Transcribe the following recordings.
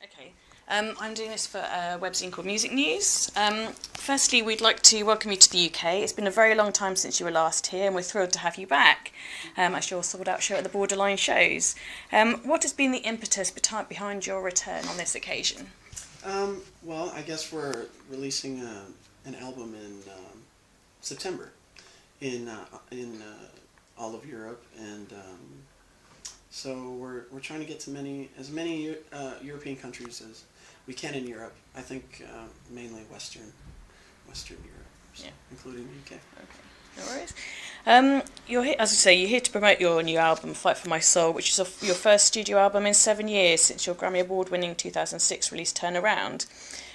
Okay. I'm doing this for a webzine called Music News. Firstly, we'd like to welcome you to the UK. It's been a very long time since you were last here, and we're thrilled to have you back at your sold-out show at the Borderline shows. What has been the impetus behind your return on this occasion? Well, I guess we're releasing an album in September in all of Europe, and so we're trying to get to as many European countries as we can in Europe. I think mainly Western Europe, so, Yeah. including the UK. Okay, no worries. You're here, as I say, you're here to promote your new album, Fight for My Soul, which is your first studio album in 7 years since your Grammy Award-winning 2006 release Turnaround.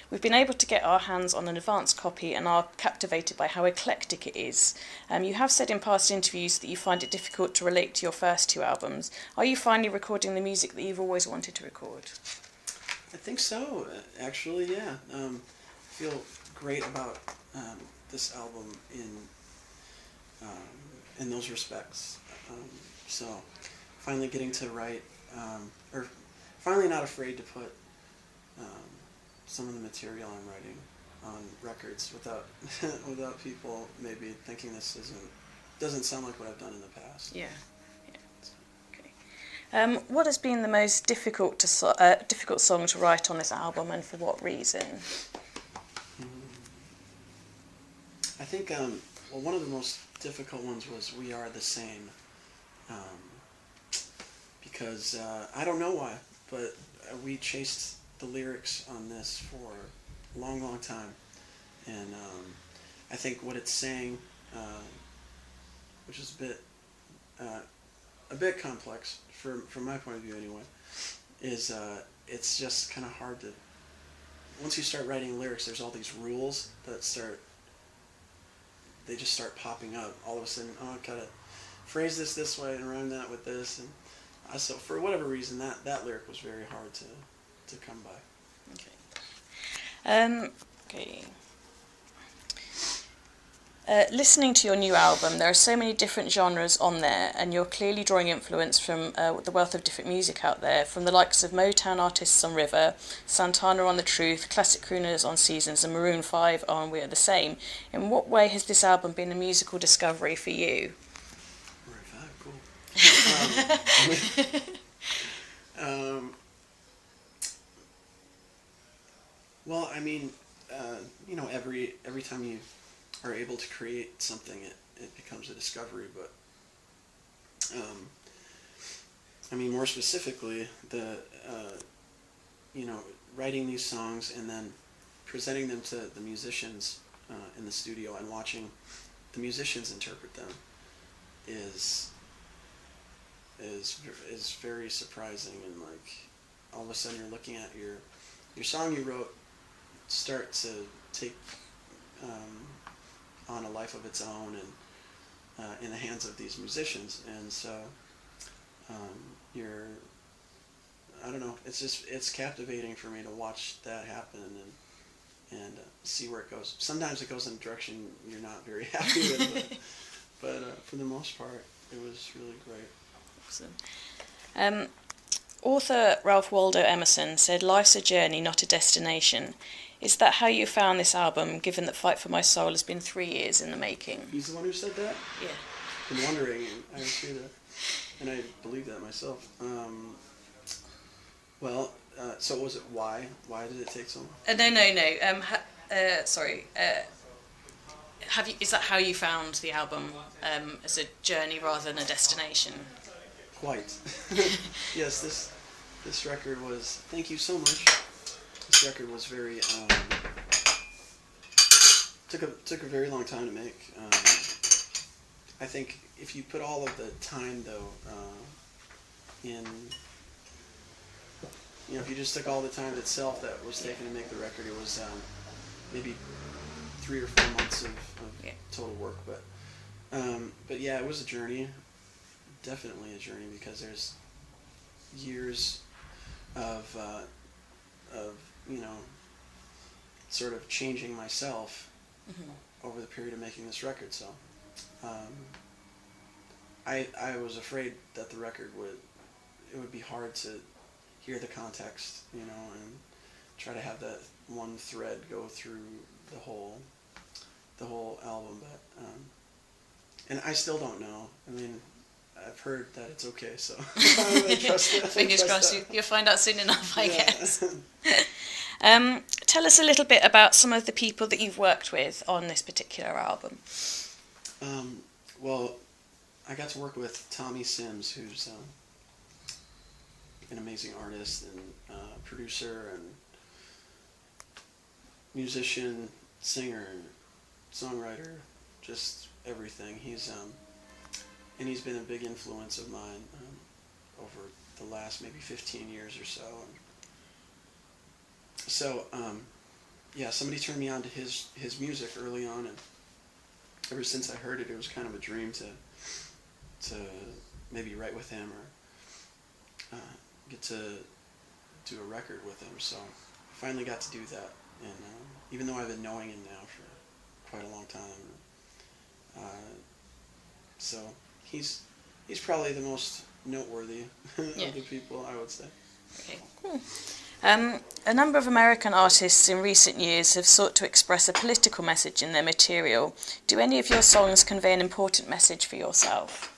We've been able to get our hands on an advanced copy and are captivated by how eclectic it is. You have said in past interviews that you find it difficult to relate to your first two albums. Are you finally recording the music that you've always wanted to record? I think so, actually, yeah. I feel great about this album in those respects. So finally getting to write, or finally not afraid to put some of the material I'm writing on records without without people maybe thinking this doesn't sound like what I've done in the past. Yeah. Okay. What has been the most difficult song to write on this album, and for what reason? I think well, one of the most difficult ones was "We Are the Same," because I don't know why, but we chased the lyrics on this for a long, long time, and I think what it's saying, which is a bit complex from my point of view anyway, is it's just kind of hard to. Once you start writing lyrics, there's all these rules that they just start popping up. All of a sudden, oh, I gotta phrase this way and rhyme that with this, and so for whatever reason, that lyric was very hard to come by. Okay. Okay. Listening to your new album, there are so many different genres on there, and you're clearly drawing influence from the wealth of different music out there, from the likes of Motown artists on River, Santana on The Truth, classic crooners on Seasons, and Maroon 5 on We Are the Same. In what way has this album been a musical discovery for you? Maroon 5, cool. Well, I mean, every time you are able to create something, it becomes a discovery. But I mean, more specifically, writing these songs and then presenting them to the musicians in the studio and watching the musicians interpret them is very surprising, and like all of a sudden you're looking at your song you wrote start to take on a life of its own, and in the hands of these musicians, and so I don't know, it's captivating for me to watch that happen and see where it goes. Sometimes it goes in a direction you're not very happy with, but for the most part it was really great. Awesome. Author Ralph Waldo Emerson said, "Life's a journey, not a destination." Is that how you found this album, given that Fight for My Soul has been 3 years in the making? He's the one who said that? Yeah. Been wondering, and I hear that, and I believe that myself. Well, so was it why? Why did it take so long? No. Sorry. Is that how you found the album, as a journey rather than a destination? Quite. Yes, this record was. Thank you so much. This record was very. Took a very long time to make. I think if you put all of the time though in. If you just took all the time itself that was taken to make the record, it was maybe 3 or 4 months of total work. But yeah, it was a journey. Definitely a journey, because there's years of sort of changing myself over the period of making this record. So I was afraid that the record would be hard to hear the context, and try to have that one thread go through the whole album. But and I still don't know. I mean, I've heard that it's okay, so I trust it. Fingers crossed, you'll find out soon enough, I Yeah. guess. Tell us a little bit about some of the people that you've worked with on this particular album. Well, I got to work with Tommy Sims, who's an amazing artist and producer and musician, singer, songwriter, just everything. He's been a big influence of mine over the last maybe 15 years or so. Yeah, somebody turned me on to his music early on, and ever since I heard it, it was kind of a dream to maybe write with him or get to do a record with him. So I finally got to do that, and even though I've been knowing him now for quite a long time, so he's probably the most noteworthy Yeah. of the people, I would say. Okay, cool. A number of American artists in recent years have sought to express a political message in their material. Do any of your songs convey an important message for yourself?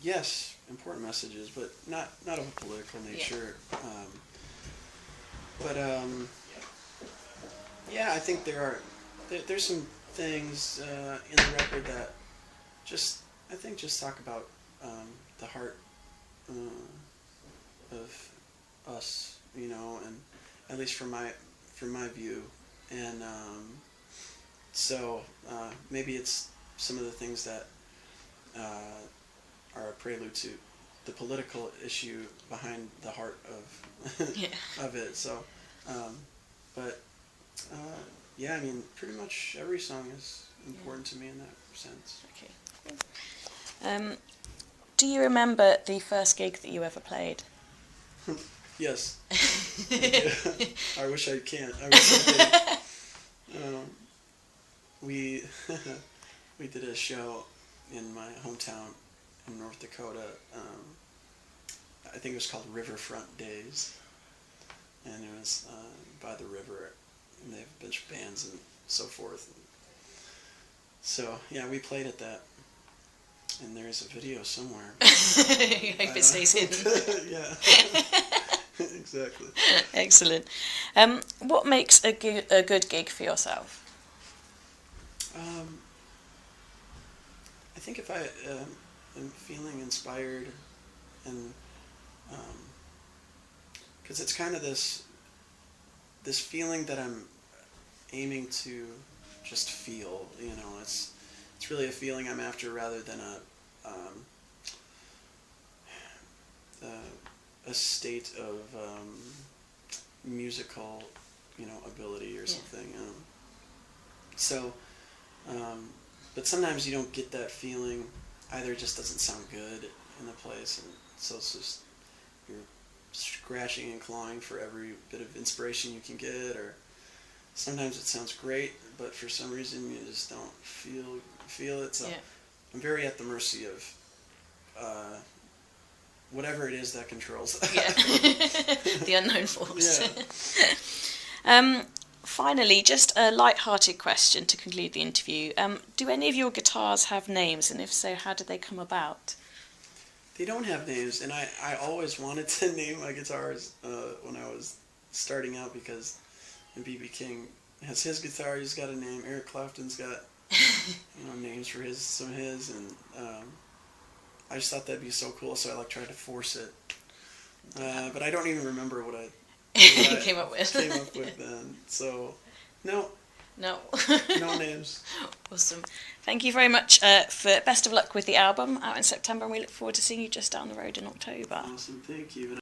Yes, important messages, but not of a political nature. Yeah, I think there's some things in the record that just talk about the heart of us, and at least from my view, and so maybe it's some of the things that are a prelude to the political issue behind the heart of Yeah. of it. So, yeah, I mean, pretty much every song is important to me in that sense. Okay, cool. Do you remember the first gig that you ever played? Yes. I wish I can't. I wish I did. We we did a show in my hometown in North Dakota. I think it was called Riverfront Days, and it was by the river, and they have a bunch of bands and so forth. So yeah, we played at that, and there's a video somewhere. I hope it stays hidden. Yeah. Exactly. Excellent. What makes a good gig for yourself? I think if I am feeling inspired, and because it's kind of this feeling that I'm aiming to just feel, it's really a feeling I'm after rather than a state of musical, ability or something. So, but sometimes you don't get that feeling. Either it just doesn't sound good in the place, and so it's just you're scratching and clawing for every bit of inspiration you can get, or sometimes it sounds great, but for some reason you just don't feel it. So Yeah. I'm very at the mercy of whatever it is that controls that. Yeah. The unknown force. Yeah. Finally, just a light-hearted question to conclude the interview. Do any of your guitars have names, and if so, how did they come about? They don't have names, and I always wanted to name my guitars when I was starting out, because B.B. King has his guitar, he's got a name. Eric Clapton's got names for some of his, and I just thought that'd be so cool, so I tried to force it. But I don't even remember what I Came up with then. So, no names. Awesome. Thank you very much for best of luck with the album out in September, and we look forward to seeing you just down the road in October. Awesome, thank you.